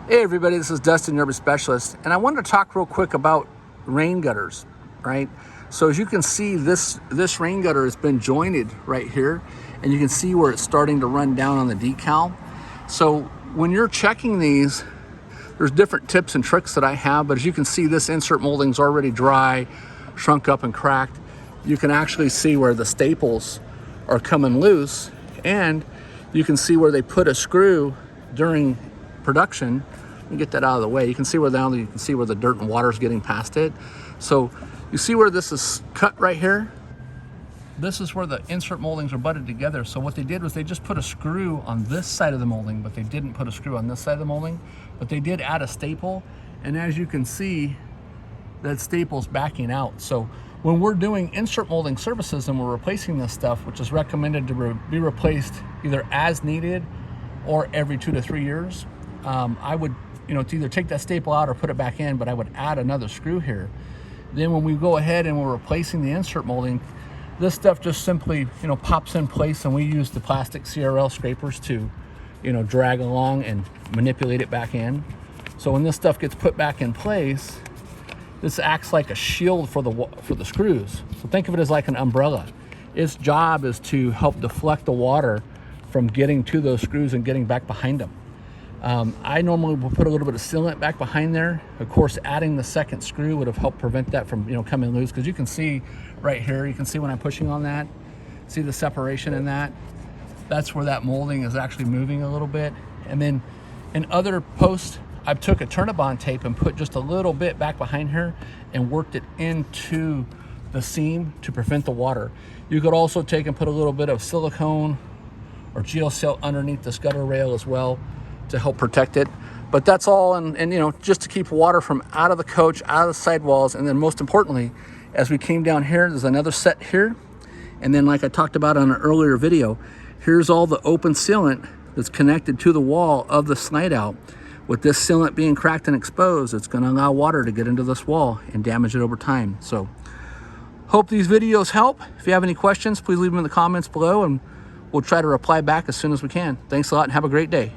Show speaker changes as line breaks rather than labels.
Hey everybody, this is Dustin, your urban specialist, and I wanted to talk real quick about rain gutters, right? So as you can see, this rain gutter has been jointed right here, and you can see where it's starting to run down on the decal. So when you're checking these, there's different tips and tricks that I have, but as you can see, this insert molding's already dry, shrunk up and cracked. You can actually see where the staples are coming loose, and you can see where they put a screw during production. Let me get that out of the way. You can see where you can see where the dirt and water is getting past it. So you see where this is cut right here? This is where the insert moldings are butted together. So what they did was they just put a screw on this side of the molding, but they didn't put a screw on this side of the molding, but they did add a staple. And as you can see, that staple's backing out. So when we're doing insert molding services and we're replacing this stuff, which is recommended to be replaced either as needed or every 2 to 3 years, I would, to either take that staple out or put it back in, but I would add another screw here. Then when we go ahead and we're replacing the insert molding, this stuff just simply, pops in place, and we use the plastic CRL scrapers to, drag along and manipulate it back in. So when this stuff gets put back in place, this acts like a shield for the screws. So think of it as like an umbrella. Its job is to help deflect the water from getting to those screws and getting back behind them. I normally will put a little bit of sealant back behind there. Of course, adding the second screw would have helped prevent that from coming loose, because you can see right here, you can see when I'm pushing on that, see the separation in that. That's where that molding is actually moving a little bit. And then in other posts, I took a Turnabond tape and put just a little bit back behind here and worked it into the seam to prevent the water. You could also take and put a little bit of silicone or geocell underneath this gutter rail as well to help protect it. But that's all, and just to keep water from out of the coach, out of the sidewalls. And then most importantly, as we came down here, there's another set here. And then, like I talked about on an earlier video, here's all the open sealant that's connected to the wall of the slide out. With this sealant being cracked and exposed, it's going to allow water to get into this wall and damage it over time. So hope these videos help. If you have any questions, please leave them in the comments below, and we'll try to reply back as soon as we can. Thanks a lot and have a great day.